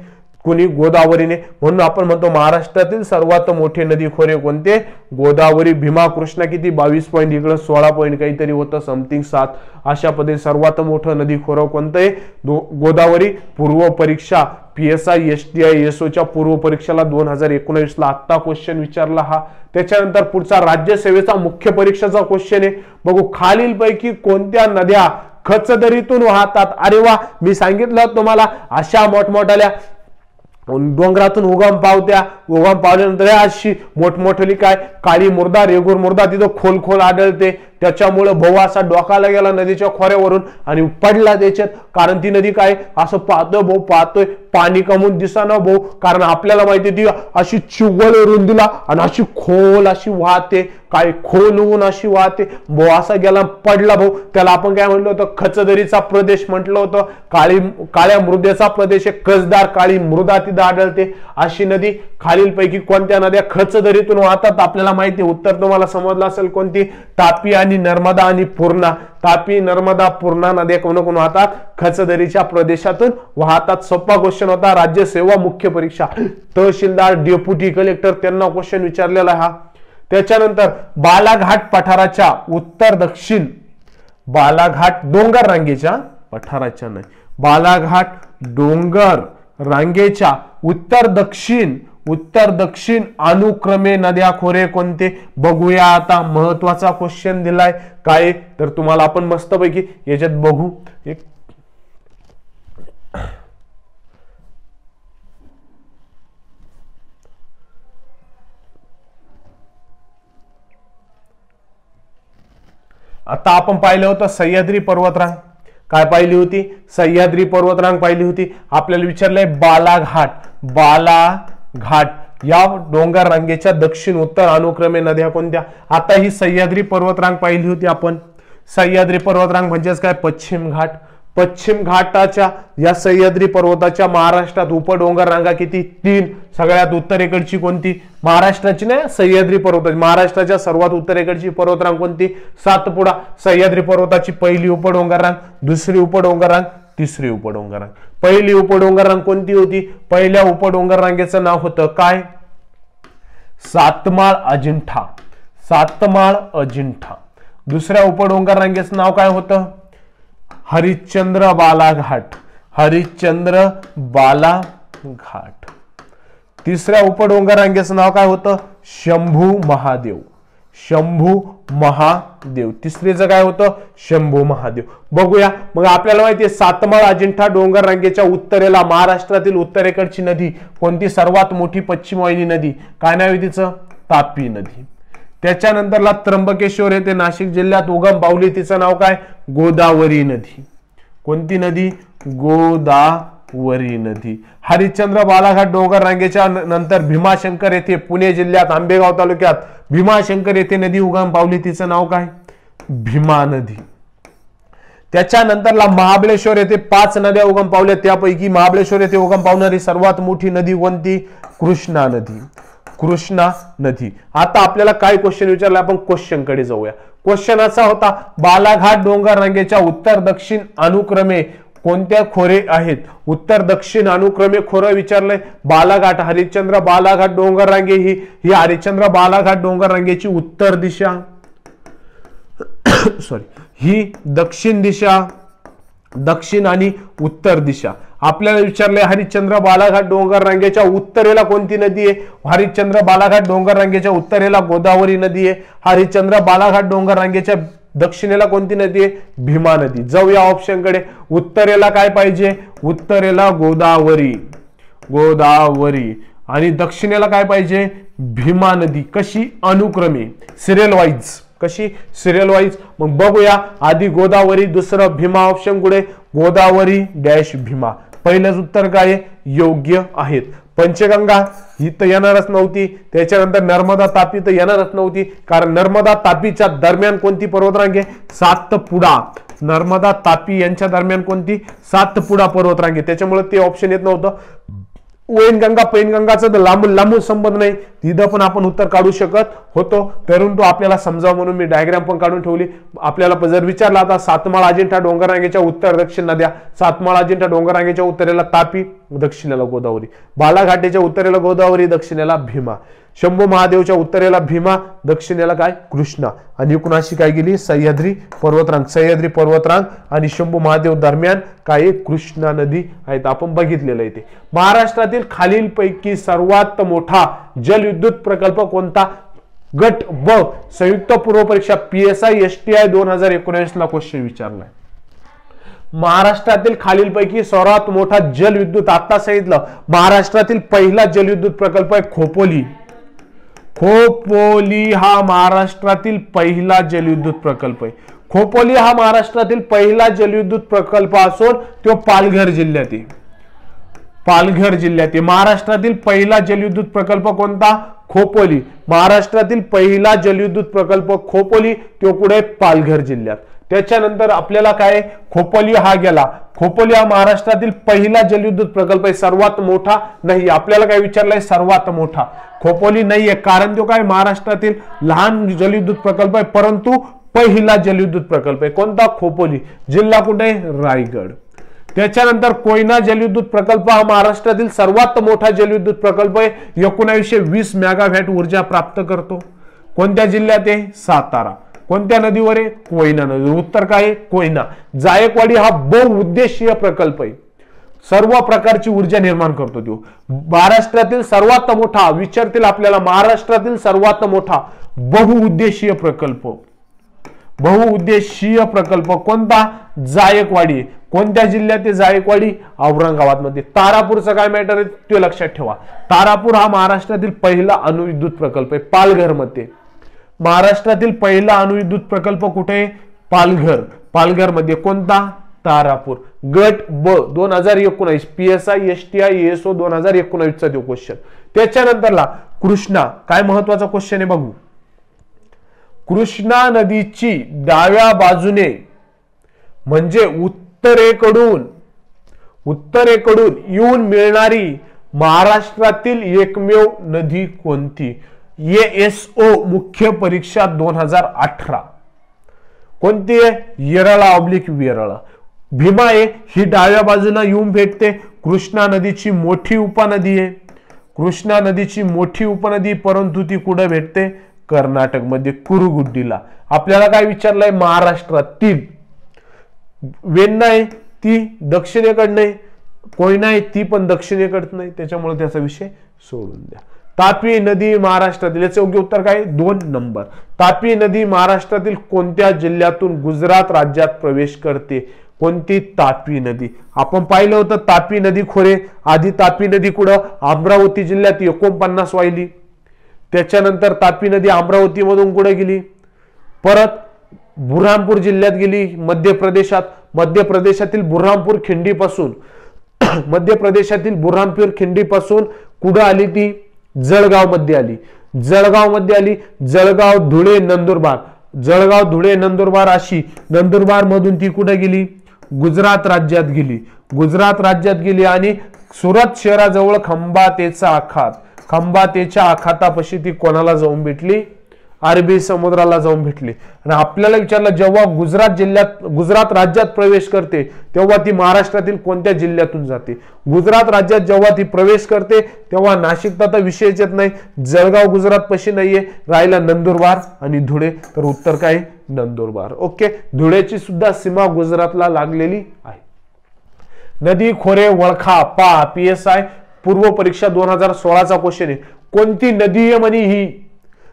कोणी? गोदावरीने. म्हणून आपण म्हणतो महाराष्ट्रातील सर्वात मोठे नदी खोरे कोणते? गोदावरी. भीमा, कृष्णा किती? 22 पॉईंट, इकडे 16 पॉईंट काहीतरी होतं, समथिंग 7. अशा पद्धतीने सर्वात मोठं नदी खोरं कोणतं आहे? गोदावरी. पूर्व परीक्षा PSI STI SO च्या पूर्व परीक्षेला 2019 ला आत्ता क्वेश्चन विचारला हा. त्याच्यानंतर पुढचा राज्यसेवेचा मुख्य परीक्षेचा क्वेश्चन आहे. बघू, खालीलपैकी कोणत्या नद्या खचदरीतून वाहतात? अरे वा, मी सांगितलं तुम्हाला, अशा मोठमोठ्याल्या डोंगरातून उगम पावत्या, उगम पावल्यानंतर अशी मोठमोठली काय काळी मृदा, रेगूर मृदा तिथं खोल खोल आढळते. त्याच्यामुळे भाऊ असा डोकाला गेला नदीच्या खोऱ्यावरून आणि पडला त्याच्यात. कारण ती नदी काय असं पाहतोय भाऊ, पाहतोय, पाणी कमून दिसाना भाऊ, कारण आपल्याला माहिती ती अशी चिवळ रुंदीला आणि अशी खोल अशी वाहते, काय खोल होऊन अशी वाहते. भाऊ असा गेला, पडला भाऊ. त्याला आपण काय म्हणलं होतं? खचदरीचा प्रदेश म्हटलं होतं. काळ्या मृदेचा प्रदेश आहे, कसदार काळी मृदा तिथं आढळते. अशी नदी खालीलपैकी कोणत्या नद्या खचदरीतून वाहतात? आपल्याला माहिती. उत्तर तुम्हाला समजलं असेल कोणती? तापी आणि नर्मदा आणि पूर्णा. तापी, नर्मदा, पूर्णा नद्या कोण कोण वाहतात? खचदरीच्या प्रदेशातून वाहतात. सोपा क्वेश्चन होता. राज्यसेवा मुख्य परीक्षा, तहसीलदार, डेप्युटी कलेक्टर त्यांना क्वेश्चन विचारलेला हा. त्याच्यानंतर बालाघाट पठाराच्या उत्तर दक्षिण, बालाघाट डोंगर रांगेच्या पठाराच्या नाही, बालाघाट डोंगर रांगेच्या उत्तर दक्षिण अनुक्रमे नद्या खोरे कोणते? बघूया आता. महत्वाचा क्वेश्चन दिलाय. काय तर तुम्हाला आपण मस्तपैकी याच्यात बघू. एक आता आपण पाहिलं होतं सह्याद्री पर्वतरांग. काय पाहिली होती? सह्याद्री पर्वतरांग पाहिली होती. आपल्याला विचारलंय बालाघाट या डोंगर रांगेच्या दक्षिण उत्तर अनुक्रमे नद्या कोणत्या? आता ही सह्याद्री पर्वतरांग पाहिली होती आपण. सह्याद्री पर्वतरांग म्हणजेच काय? पश्चिम घाट. पश्चिम घाटाच्या या सह्याद्री पर्वताच्या महाराष्ट्रात उपडोंगर रांगा किती? 3. सगळ्यात उत्तरेकडची कोणती? महाराष्ट्राची नाही, सह्याद्री पर्वताची. महाराष्ट्राच्या सर्वात उत्तरेकडची पर्वतरांग कोणती? सातपुडा. सह्याद्री पर्वताची पहिली उपडोंगर रांग, दुसरी उपडोंगर रांग, तिसरी उपडोंगर रांग. पहिली उपडोंगर रांग कोणती होती? पहिल्या उपडोंगर रांगेचं नाव होतं काय? सातमाळ अजिंठा. सातमाळ अजिंठा. दुसऱ्या उपडोंगर रांगेचं नाव काय होतं? हरिश्चंद्र बालाघाट. हरिश्चंद्र बालाघाट. तिसऱ्या उपडोंगर रांगेचं नाव काय होतं? शंभू महादेव. शंभू महादेव. तिसरीचं काय होतं? शंभू महादेव. बघूया मग. आपल्याला माहिती आहे सातमाळ अजिंठा डोंगर रांगेच्या उत्तरेला महाराष्ट्रातील उत्तरेकडची नदी कोणती? सर्वात मोठी पश्चिम वाहिनी नदी. काय नाव आहे तिचं? तापी नदी. त्याच्यानंतरला त्र्यंबकेश्वर येथे नाशिक जिल्ह्यात उगम पावली, तिचं नाव काय? गोदावरी नदी. कोणती नदी? गोदावरी नदी. हरिश्चंद्र बालाघाट डोंगर रांगेच्या नंतर भीमाशंकर येथे पुणे जिल्ह्यात आंबेगाव तालुक्यात भीमाशंकर येथे नदी उगम पावली, तिचं नाव काय? भीमा नदी. त्याच्यानंतरला महाबळेश्वर येथे 5 नद्या उगम पावल्या, त्यापैकी महाबळेश्वर येथे उगम पावणारी सर्वात मोठी नदी कोणती? कृष्णा नदी. कृष्णा नदी. आता आपल्याला काय क्वेश्चन विचारला, आपण क्वेश्चन कडे जाऊया. क्वेश्चन असा होता, बालाघाट डोंगर रांगेच्या उत्तर दक्षिण अनुक्रमे कोणत्या खोरे आहेत? उत्तर दक्षिण अनुक्रमे खोरं विचारलंय. बालाघाट, हरिश्चंद्र बालाघाट डोंगर रांगे ही हरिश्चंद्र बालाघाट डोंगर रांगेची उत्तर दिशा सॉरी ही दक्षिण दिशा, दक्षिण आणि उत्तर दिशा. आपल्याला विचारलंय हरिश्चंद्र बालाघाट डोंगर रांगेच्या उत्तरेला कोणती नदी आहे? हरिश्चंद्र बालाघाट डोंगर रांगेच्या उत्तरेला गोदावरी नदी आहे. हरिश्चंद्र बालाघाट डोंगर रांगेच्या दक्षिणेला कोणती नदी आहे? भीमा नदी. जाऊया ऑप्शन कडे. उत्तरेला काय पाहिजे? उत्तरेला गोदावरी. गोदावरी. आणि दक्षिणेला काय पाहिजे? भीमा नदी. कशी? अनुक्रमे, सिरियल वाईज. कशी? Serial wise. मग बघूया. आधी गोदावरी, दुसरं भीमा. ऑप्शन कुठे? गोदावरी डॅश भीमा. पहिलंच उत्तर काय योग्य आहेत. पंचगंगा ही तर येणारच नव्हती. त्याच्यानंतर नर्मदा तापी तर येणारच नव्हती, कारण नर्मदा तापीच्या दरम्यान कोणती पर्वतरांग आहे? सातपुडा. नर्मदा तापी यांच्या दरम्यान कोणती? सातपुडा पर्वतरांग. त्याच्यामुळे ते ऑप्शन येत नव्हतं. वैनगंगा पैनगंगाचा तर लांबून लांबून संबंध नाही, तिथं पण आपण उत्तर काढू शकत होतो. परंतु आपल्याला समजावं म्हणून मी डायग्राम पण काढून ठेवली. आपल्याला जर विचारला आता सातमाळ अजिंठा डोंगर रांगेच्या उत्तर दक्षिण नद्या, सातमाळ अजिंठा डोंगर रांगेच्या उत्तरेला तापी, दक्षिणेला गोदावरी. बालाघाटेच्या उत्तरेला गोदावरी, दक्षिणेला भीमा. शंभू महादेवच्या उत्तरेला भीमा, दक्षिणेला काय? कृष्णा. आणि एकूण अशी काय गेली? सह्याद्री पर्वतरांग. सह्याद्री पर्वतरांग आणि शंभू महादेव दरम्यान काय? कृष्णा नदी आहेत. आपण बघितलेलं आहे ते. महाराष्ट्रातील खालीलपैकी सर्वात मोठा जलविद्युत प्रकल्प कोणता? गट ब संयुक्त पूर्व परीक्षा PSI STI 2019 ला क्वेश्चन विचारलाय. महाराष्ट्रातील खालीलपैकी सर्वात मोठा जलविद्युत, आता सांगितलं महाराष्ट्रातील पहिला जलविद्युत प्रकल्प आहे खोपोली. खोपोली हा महाराष्ट्रातील पहिला जलविद्युत प्रकल्प आहे. खोपोली हा महाराष्ट्रातील पहिला जलविद्युत प्रकल्प असून तो पालघर जिल्ह्यात आहे. पालघर जिल्ह्यात आहे. महाराष्ट्रातील पहिला जलविद्युत प्रकल्प कोणता? खोपोली. महाराष्ट्रातील पहिला जलविद्युत प्रकल्प खोपोली, तो कुठे? पालघर जिल्ह्यात. त्याच्यानंतर आपल्याला काय? खोपोली हा गेला. खोपोली हा महाराष्ट्रातील पहिला जलविद्युत प्रकल्प आहे, सर्वात मोठा नाही. आपल्याला काय विचारलंय? सर्वात मोठा. खोपोली नाहीये, कारण तो काय? महाराष्ट्रातील लहान जलविद्युत प्रकल्प आहे, परंतु पहिला जलविद्युत प्रकल्प आहे. कोणता? खोपोली. जिल्हा कुठे? रायगड. त्याच्यानंतर कोयना जलविद्युत प्रकल्प हा महाराष्ट्रातील सर्वात मोठा जलविद्युत प्रकल्प आहे. 1920 मेगावॅट ऊर्जा प्राप्त करतो. कोणत्या जिल्ह्यात आहे? सातारा. कोणत्या नदीवर आहे? कोयना नदी. उत्तर काय आहे? कोयना. जायकवाडी हा बहुउद्देशीय प्रकल्प आहे, सर्व प्रकारची ऊर्जा निर्माण करतो तो. महाराष्ट्रातील सर्वात मोठा विचारतील आपल्याला, महाराष्ट्रातील सर्वात मोठा बहुउद्देशीय प्रकल्प. बहुउद्देशीय प्रकल्प कोणता? जायकवाडी. कोणत्या जिल्ह्यात आहे जायकवाडी? औरंगाबाद मध्ये. तारापूरचा काय मॅटर आहे ते लक्षात ठेवा. तारापूर हा महाराष्ट्रातील पहिला अणुविद्युत प्रकल्प आहे, पालघर मध्ये. महाराष्ट्रातील पहिला अणुविद्युत प्रकल्प कुठे? पालघर. पालघर मध्ये. कोणता? तारापूर. गट ब 2019 PSI STI ASO 2019 चा तो क्वेश्चन. त्याच्यानंतरला कृष्णा, काय महत्वाचा क्वेश्चन आहे बघू. कृष्णा नदीची डाव्या बाजूने म्हणजे उत्तरेकडून येऊन मिळणारी महाराष्ट्रातील एकमेव नदी कोणती? ASO मुख्य परीक्षा 2018. कोणती आहे? येरळा/वेरळ. भीमा आहे, ही डाव्या बाजूला येऊन भेटते. कृष्णा नदीची मोठी उपनदी आहे. कृष्णा नदीची मोठी उपनदी, परंतु ती कुठे भेटते? कर्नाटक मध्ये, कुरुगुड्डीला. आपल्याला काय विचारलंय? महाराष्ट्रातील. वेण्णा आहे ती दक्षिणेकडनं आहे, कोयना आहे ती पण दक्षिणेकडनं आहे, त्याच्यामुळे त्याचा विषय सोडून द्या. तापी नदी महाराष्ट्रातील, याचे योग्य उत्तर काय? 2 नंबर. तापी नदी महाराष्ट्रातील कोणत्या जिल्ह्यातून गुजरात राज्यात प्रवेश करते? कोणती? तापी नदी. आपण पाहिलं होतं तापी नदी खोरे. आधी तापी नदी कुठं? अमरावती जिल्ह्यात 49 वाहिली. त्याच्यानंतर तापी नदी अमरावती मधून कुठे गेली? परत बुरहानपूर जिल्ह्यात गेली, मध्य प्रदेशात. मध्य प्रदेशातील बुरहानपूर खिंडीपासून मध्य प्रदेशातील बुरहानपूर खिंडीपासून कुठं आली ती? जळगाव मध्ये आली. जळगाव मध्ये आली. जळगाव, धुळे, नंदुरबार. जळगाव, धुळे, नंदुरबार अशी नंदुरबार मधून ती कुठे गेली? गुजरात राज्यात गेली. गुजरात राज्यात गेली आणि सुरत शहराजवळ खंबातेचा आखात, खंबातेच्या आखातापाशी ती कोणाला जाऊन भेटली? अरबी समुद्राला जाऊन भेटली. आणि आपल्याला विचारलं जेव्हा गुजरात राज्यात प्रवेश करते तेव्हा ती महाराष्ट्रातील कोणत्या जिल्ह्यातून जाते? गुजरात राज्यात जेव्हा ती प्रवेश करते तेव्हा नाशिकचा तर विषयच येत नाही. जळगाव गुजरात पाशी नाहीये, राहिला नंदुरबार आणि धुळे. तर उत्तर काय? नंदुरबार. ओके. धुळेची सुद्धा सीमा गुजरातला लागलेली आहे. नदी खोरे वळखा. पा PSI पूर्व परीक्षा 2016चा क्वेश्चन आहे. कोणती नदी आहे म्हणे ही?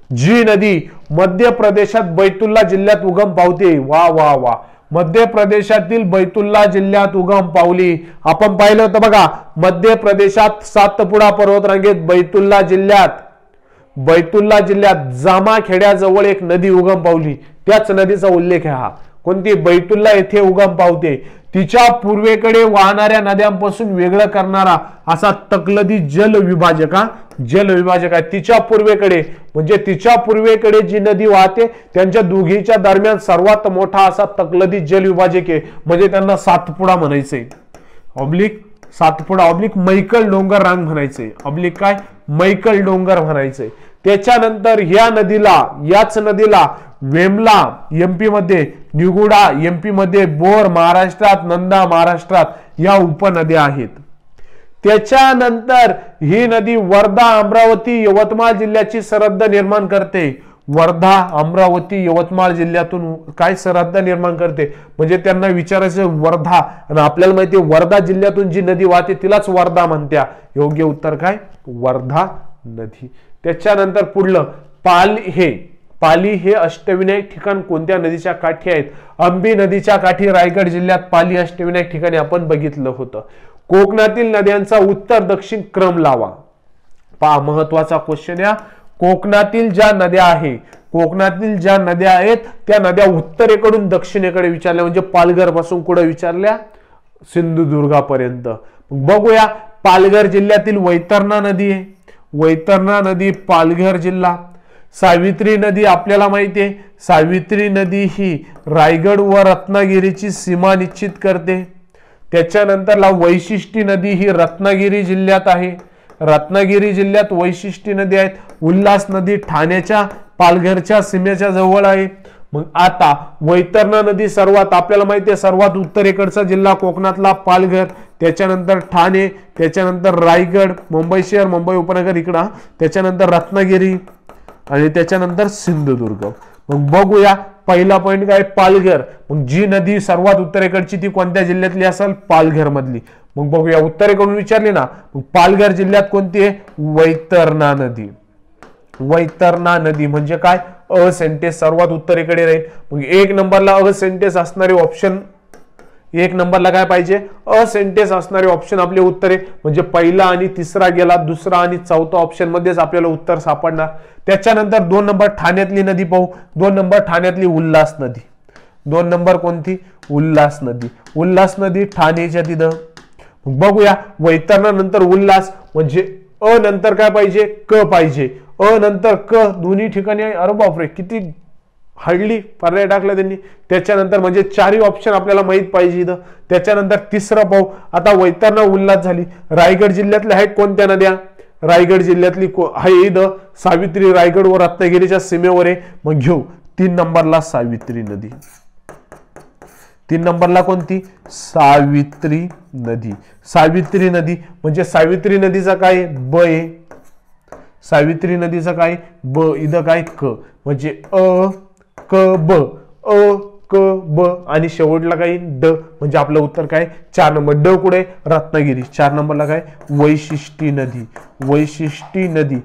जी नदी मध्य प्रदेशात बैतुल्ला जिल्ह्यात उगम पावते. वा वा वा. मध्य प्रदेशातील बैतुल्ला जिल्ह्यात उगम पावली. आपण पाहिलं होतं बघा, मध्य प्रदेशात सातपुडा पर्वतरांगेत बैतुल्ला जिल्ह्यात जामाखेड्याजवळ एक नदी उगम पावली. त्याच नदीचा उल्लेख आहे हा. कोणती? बैतुल्ला येथे उगम पावते. तिच्या पूर्वेकडे वाहणाऱ्या नद्यांपासून वेगळं करणारा असा तकलदी जलविभाजक आहे. तिच्या पूर्वेकडे म्हणजे तिच्या पूर्वेकडे जी नदी वाहते त्यांच्या दोघीच्या दरम्यान सर्वात मोठा असा तकलदी जलविभाजक आहे. म्हणजे त्यांना सातपुडा म्हणायचंय. ऑब्लिक सातपुडा, ऑब्लिक मैकल डोंगर रांग म्हणायचंय. ऑब्लिक काय? मैकल डोंगर म्हणायचंय. त्याच्यानंतर याच नदीला वेमला MP मध्ये, निगुडा MP मध्ये, बोर महाराष्ट्रात, नंदा महाराष्ट्रात या उपनद्या आहेत. त्याच्यानंतर ही नदी वर्धा, अमरावती, यवतमाळ जिल्ह्याची सरहद्द निर्माण करते. वर्धा, अमरावती, यवतमाळ जिल्ह्यातून काय सरहद्द निर्माण करते? म्हणजे त्यांना विचारायचं वर्धा, आणि आपल्याला माहिती वर्धा जिल्ह्यातून जी नदी वाहते तिलाच वर्धा म्हणत्या. योग्य उत्तर काय? वर्धा नदी. त्याच्यानंतर पुढलं पाली हे अष्टविनायक ठिकाण कोणत्या नदीच्या काठी आहेत? अंबी नदीच्या काठी, रायगड जिल्ह्यात पाली अष्टविनायक ठिकाणी आपण बघितलं होतं. कोकणातील नद्यांचा उत्तर दक्षिण क्रम लावा. पहा, महत्वाचा क्वेश्चन या. कोकणातील ज्या नद्या आहेत त्या नद्या उत्तरेकडून दक्षिणेकडे विचारल्या. म्हणजे पालघर पासून कुठे विचारल्या? सिंधुदुर्गापर्यंत. बघूया, पालघर जिल्ह्यातील वैतरणा नदी आहे. वैतरणा नदी पालघर जिल्हा. सावित्री नदी आपल्याला माहिती आहे. सावित्री नदी ही रायगड व रत्नागिरीची सीमा निश्चित करते. त्याच्यानंतर वैशिष्टी नदी ही रत्नागिरी जिल्ह्यात आहे. रत्नागिरी जिल्ह्यात वैशिष्टी नदी आहेत. उल्हास नदी ठाण्याच्या पालघरच्या सीमेच्या जवळ आहे. मग आता वैतरणा नदी सर्वात आपल्याला माहिती आहे सर्वात उत्तरेकडचा जिल्हा कोकणातला पालघर, त्याच्यानंतर ठाणे, त्याच्यानंतर रायगड, मुंबई शहर, मुंबई उपनगर इकडं, त्याच्यानंतर रत्नागिरी आणि त्याच्यानंतर सिंधुदुर्ग. मग बघूया, पहिला पॉइंट काय? पालघर. मग जी नदी सर्वात उत्तरेकडची ती कोणत्या जिल्ह्यातली असेल? पालघर मधली. मग बघूया, उत्तरेकडून विचारली ना, मग पालघर जिल्ह्यात कोणती आहे? वैतरणा नदी. वैतरणा नदी म्हणजे काय? अ सेंटेन्स सर्वात उत्तरेकडे राहील. मग 1 नंबरला अ सेंटेन्स असणारे ऑप्शन, 1 नंबरला काय पाहिजे? अ सेंटेन्स असणारे ऑप्शन आपले उत्तरे. म्हणजे पहिला आणि तिसरा गेला, दुसरा आणि चौथा ऑप्शन मध्येच आपल्याला उत्तर सापडणार. त्याच्यानंतर 2 नंबर ठाण्यातली नदी पाहू. 2 नंबर ठाण्यातली उल्हास नदी. 2 नंबर कोणती? उल्हास नदी. उल्हास नदी ठाण्याच्या तिथं. बघूया, वैतरणा नंतर उल्हास म्हणजे अ नंतर काय पाहिजे? क पाहिजे. अ नंतर क दोन्ही ठिकाणी आहे. अरे बापरे, किती हार्डली पर्याय टाकला त्यांनी. त्याच्यानंतर म्हणजे 4ही ऑप्शन आपल्याला माहित पाहिजे इथं. त्याच्यानंतर तिसरं पाहू. आता वैतरणा उल्हास झाली. रायगड जिल्ह्यातल्या आहेत कोणत्या नद्या? रायगड जिल्ह्यातली आहे इथं सावित्री, रायगड व रत्नागिरीच्या सीमेवर आहे. मग घेऊ 3 नंबरला सावित्री नदी. 3 नंबरला कोणती? सावित्री नदी. सावित्री नदी म्हणजे सावित्री नदीचा काय? ब आहे. सावित्री नदीचा काय? ब. इथं काय? क. म्हणजे अ क ब. अ क ब आणि शेवटला काय ड, म्हणजे आपलं उत्तर काय 4 नंबर. ड कुठे? रत्नागिरी. 4 नंबरला काय? वैशिष्टी नदी. वैशिष्टी नदी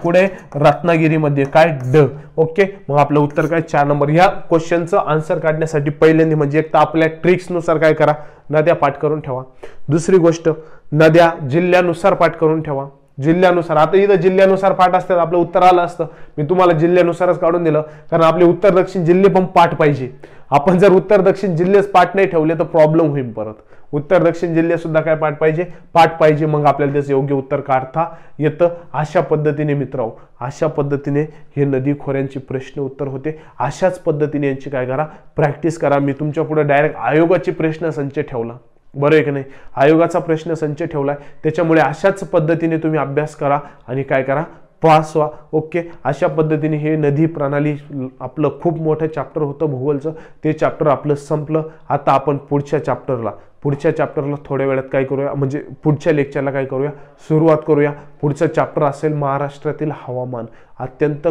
कुठे? रत्नागिरीमध्ये. काय? ड. ओके, मग आपलं उत्तर काय? 4 नंबर. ह्या क्वेश्चनचं आन्सर काढण्यासाठी पहिल्यांदा म्हणजे एक तर आपल्या ट्रिक्स नुसार काय करा, नद्या पाठ करून ठेवा. दुसरी गोष्ट, नद्या जिल्ह्यानुसार पाठ करून ठेवा. जिल्ह्यानुसार, आता इथं जिल्ह्यानुसार पाठ असतात, आपलं उत्तर आलं असतं. मी तुम्हाला जिल्ह्यानुसारच काढून दिलं, कारण आपले उत्तर दक्षिण जिल्हे पण पाठ पाहिजे. आपण जर उत्तर दक्षिण जिल्हेच पाठ नाही ठेवले तर प्रॉब्लेम होईल परत. उत्तर दक्षिण जिल्हे सुद्धा काय पाठ पाहिजे? पाठ पाहिजे. मग आपल्याला त्याचं योग्य उत्तर काढता येतं. अशा पद्धतीने मित्रांनो, अशा पद्धतीने हे नदी खोऱ्यांचे प्रश्न उत्तर होते. अशाच पद्धतीने यांची काय करा? प्रॅक्टिस करा. मी तुमच्या पुढे डायरेक्ट आयोगाची प्रश्न संच ठेवला, बरं आहे की नाही? आयोगाचा प्रश्न संच ठेवलाय, त्याच्यामुळे अशाच पद्धतीने तुम्ही अभ्यास करा आणि काय करा? पास व्हा. ओके, अशा पद्धतीने हे नदी प्रणाली आपलं खूप मोठं चॅप्टर होतं भूगोलचं, ते चॅप्टर आपलं संपलं. आता आपण पुढच्या चॅप्टरला थोड्या वेळात काय करूया, म्हणजे पुढच्या लेक्चरला काय करूया? सुरुवात करूया. पुढचं चॅप्टर असेल महाराष्ट्रातील हवामान. अत्यंत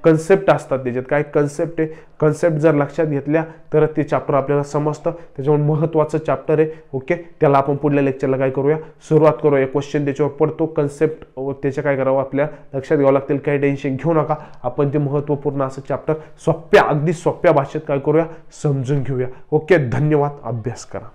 कन्सेप्ट असतात त्याच्यात. काय कन्सेप्ट आहे? कन्सेप्ट जर लक्षात घेतल्या तर ते चॅप्टर आपल्याला समजतं. त्याच्यामुळे महत्त्वाचं चॅप्टर आहे. ओके, त्याला आपण पुढल्या लेक्चरला काय करूया? सुरुवात करूया. क्वेश्चन त्याच्यावर पडतो, कन्सेप्ट त्याच्या काय करावं आपल्याला लक्षात घ्यावं लागतील. काही टेन्शन घेऊ नका. आपण ते महत्त्वपूर्ण असं चॅप्टर अगदी सोप्या भाषेत काय करूया? समजून घेऊया. ओके, धन्यवाद. अभ्यास करा.